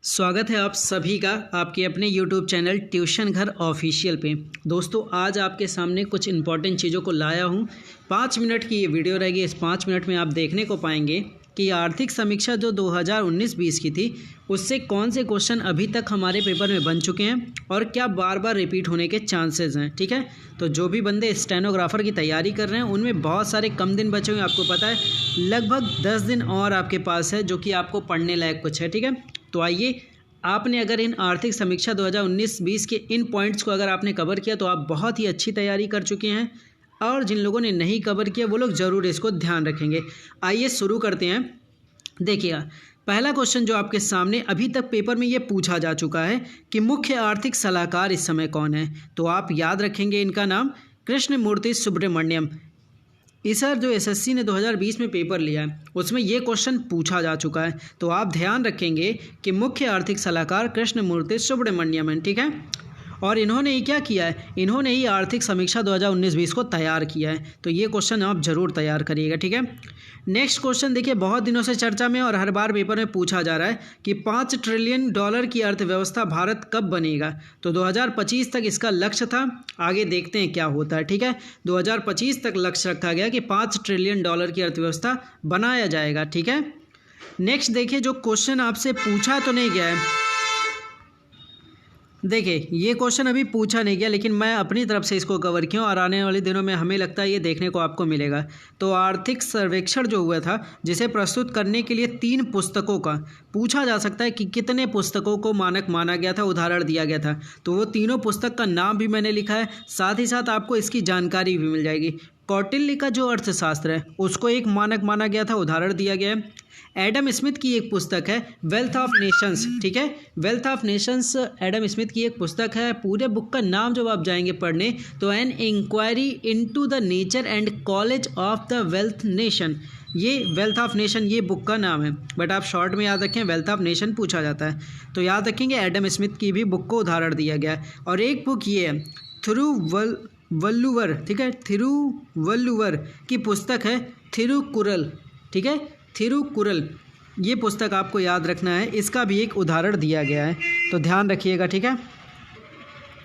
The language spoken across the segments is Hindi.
स्वागत है आप सभी का आपके अपने YouTube चैनल ट्यूशन घर ऑफिशियल पे। दोस्तों आज आपके सामने कुछ इंपॉर्टेंट चीज़ों को लाया हूँ। 5 मिनट की ये वीडियो रहेगी। इस 5 मिनट में आप देखने को पाएंगे कि आर्थिक समीक्षा जो 2019-20 की थी उससे कौन से क्वेश्चन अभी तक हमारे पेपर में बन चुके हैं और क्या बार बार रिपीट होने के चांसेस हैं। ठीक है, तो जो भी बंदे स्टेनोग्राफर की तैयारी कर रहे हैं उनमें बहुत सारे कम दिन बचे हुए हैं। आपको पता है लगभग 10 दिन और आपके पास है जो कि आपको पढ़ने लायक कुछ है। ठीक है, तो आइए, आपने अगर इन आर्थिक समीक्षा 2019-20 के इन पॉइंट्स को अगर आपने कवर किया तो आप बहुत ही अच्छी तैयारी कर चुके हैं, और जिन लोगों ने नहीं कवर किया वो लोग ज़रूर इसको ध्यान रखेंगे। आइए शुरू करते हैं। देखिएगा, पहला क्वेश्चन जो आपके सामने अभी तक पेपर में ये पूछा जा चुका है कि मुख्य आर्थिक सलाहकार इस समय कौन है, तो आप याद रखेंगे इनका नाम कृष्णमूर्ति सुब्रमण्यम। इस बार जो एसएससी ने 2020 में पेपर लिया है उसमें ये क्वेश्चन पूछा जा चुका है, तो आप ध्यान रखेंगे कि मुख्य आर्थिक सलाहकार कृष्णमूर्ति सुब्रमण्यम है। ठीक है, और इन्होंने ही क्या किया है, इन्होंने ही आर्थिक समीक्षा 2019-20 को तैयार किया है, तो ये क्वेश्चन आप ज़रूर तैयार करिएगा। ठीक है, नेक्स्ट क्वेश्चन देखिए, बहुत दिनों से चर्चा में और हर बार पेपर में पूछा जा रहा है कि $5 ट्रिलियन की अर्थव्यवस्था भारत कब बनेगा। तो 2025 तक इसका लक्ष्य था, आगे देखते हैं क्या होता है। ठीक है, 2025 तक लक्ष्य रखा गया कि $5 ट्रिलियन की अर्थव्यवस्था बनाया जाएगा। ठीक है, नेक्स्ट देखिए, जो क्वेश्चन आपसे पूछा तो नहीं गया है, देखिए ये क्वेश्चन अभी पूछा नहीं गया लेकिन मैं अपनी तरफ से इसको कवर किया और आने वाले दिनों में हमें लगता है ये देखने को आपको मिलेगा। तो आर्थिक सर्वेक्षण जो हुआ था जिसे प्रस्तुत करने के लिए 3 पुस्तकों का पूछा जा सकता है कि कितने पुस्तकों को मानक माना गया था, उदाहरण दिया गया था, तो वो तीनों पुस्तक का नाम भी मैंने लिखा है, साथ ही साथ आपको इसकी जानकारी भी मिल जाएगी। कौटिल्य का जो अर्थशास्त्र है उसको एक मानक माना गया था, उदाहरण दिया गया है। एडम स्मिथ की एक पुस्तक है वेल्थ ऑफ नेशंस। ठीक है, wealth of Nations Adam Smith की एक पुस्तक है। पूरे बुक का नाम जब आप जाएंगे पढ़ने तो an inquiry into the nature and college of the wealth nation, ये वेल्थ ऑफ नेशन ये बुक का नाम है, बट आप शॉर्ट में याद रखें वेल्थ ऑफ नेशन पूछा जाता है, तो याद रखेंगे एडम स्मिथ की भी बुक को उदाहरण दिया गया है। और एक बुक ये है थिरुवल्लुवर, ठीक है, थिरुवल्लुवर की पुस्तक है थिरुकुरल। ठीक है, थिरुकुरल ये पुस्तक आपको याद रखना है, इसका भी एक उदाहरण दिया गया है, तो ध्यान रखिएगा। ठीक है,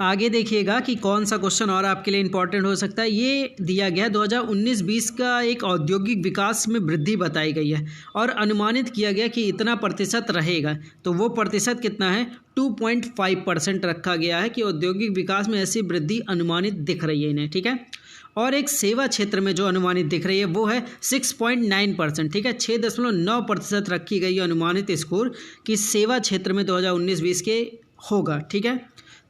आगे देखिएगा कि कौन सा क्वेश्चन और आपके लिए इंपॉर्टेंट हो सकता है। ये दिया गया 2019-20 का एक औद्योगिक विकास में वृद्धि बताई गई है और अनुमानित किया गया कि इतना प्रतिशत रहेगा, तो वो प्रतिशत कितना है, 2.5% रखा गया है कि औद्योगिक विकास में ऐसी वृद्धि अनुमानित दिख रही है इन्हें। ठीक है, और एक सेवा क्षेत्र में जो अनुमानित दिख रही है वो है 6.9%। ठीक है, 6.9% रखी गई है अनुमानित स्कोर कि सेवा क्षेत्र में 2019-20 के होगा। ठीक है,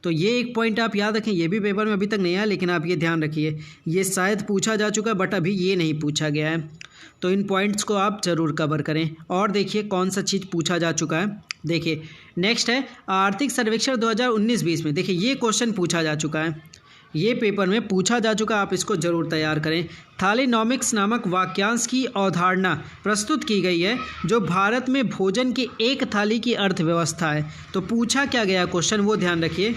तो ये एक पॉइंट आप याद रखें, ये भी पेपर में अभी तक नहीं आया लेकिन आप ये ध्यान रखिए, ये शायद पूछा जा चुका है बट अभी ये नहीं पूछा गया है, तो इन पॉइंट्स को आप ज़रूर कवर करें। और देखिए कौन सा चीज़ पूछा जा चुका है, देखिए नेक्स्ट है आर्थिक सर्वेक्षण 2019-20 में। देखिए ये क्वेश्चन पूछा जा चुका है, ये पेपर में पूछा जा चुका है, आप इसको ज़रूर तैयार करें। थालीनॉमिक्स नामक वाक्यांश की अवधारणा प्रस्तुत की गई है जो भारत में भोजन की एक थाली की अर्थव्यवस्था है, तो पूछा क्या गया क्वेश्चन वो ध्यान रखिए।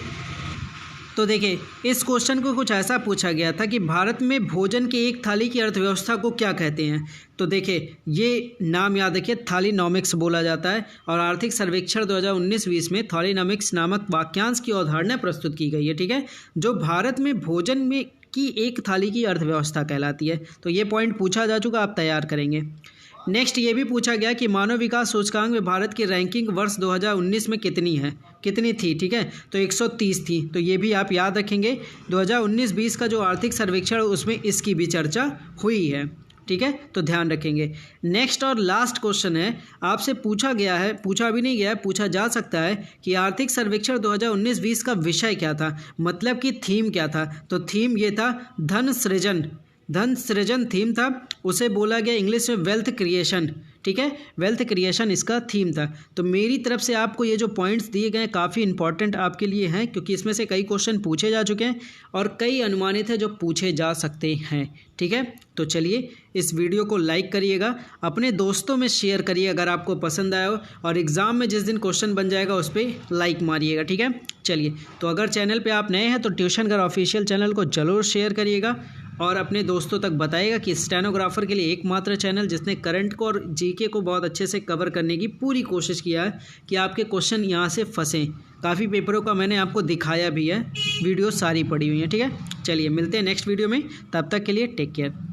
तो देखिए इस क्वेश्चन को कुछ ऐसा पूछा गया था कि भारत में भोजन की एक थाली की अर्थव्यवस्था को क्या कहते हैं, तो देखिए ये नाम याद रखिए, थालीनॉमिक्स बोला जाता है, और आर्थिक सर्वेक्षण 2019-20 में थालीनॉमिक्स नामक वाक्यांश की अवधारणा प्रस्तुत की गई है। ठीक है, जो भारत में भोजन में की एक थाली की अर्थव्यवस्था कहलाती है, तो ये पॉइंट पूछा जा चुका, आप तैयार करेंगे। नेक्स्ट ये भी पूछा गया कि मानव विकास सूचकांक में भारत की रैंकिंग वर्ष 2019 में कितनी थी। ठीक है, तो 130 थी, तो ये भी आप याद रखेंगे। 2019-20 का जो आर्थिक सर्वेक्षण उसमें इसकी भी चर्चा हुई है। ठीक है, तो ध्यान रखेंगे। नेक्स्ट और लास्ट क्वेश्चन है, आपसे पूछा गया है, पूछा भी नहीं गया है, पूछा जा सकता है कि आर्थिक सर्वेक्षण 2019-20 का विषय क्या था, मतलब कि थीम क्या था, तो थीम ये था धन सृजन थीम था, उसे बोला गया इंग्लिश में वेल्थ क्रिएशन। ठीक है, वेल्थ क्रिएशन इसका थीम था। तो मेरी तरफ से आपको ये जो पॉइंट्स दिए गए हैं काफ़ी इंपॉर्टेंट आपके लिए हैं, क्योंकि इसमें से कई क्वेश्चन पूछे जा चुके हैं और कई अनुमानित है जो पूछे जा सकते हैं। ठीक है, तो चलिए इस वीडियो को लाइक करिएगा, अपने दोस्तों में शेयर करिए अगर आपको पसंद आया हो, और एग्ज़ाम में जिस दिन क्वेश्चन बन जाएगा उस पर लाइक मारिएगा। ठीक है, चलिए, तो अगर चैनल पर आप नए हैं तो ट्यूशन घर ऑफिशियल चैनल को ज़रूर शेयर करिएगा और अपने दोस्तों तक बताएगा कि स्टेनोग्राफर के लिए एकमात्र चैनल जिसने करंट को और जीके को बहुत अच्छे से कवर करने की पूरी कोशिश किया है कि आपके क्वेश्चन यहाँ से फंसें। काफ़ी पेपरों का मैंने आपको दिखाया भी है, वीडियो सारी पड़ी हुई हैं। ठीक है, चलिए मिलते हैं नेक्स्ट वीडियो में, तब तक के लिए टेक केयर।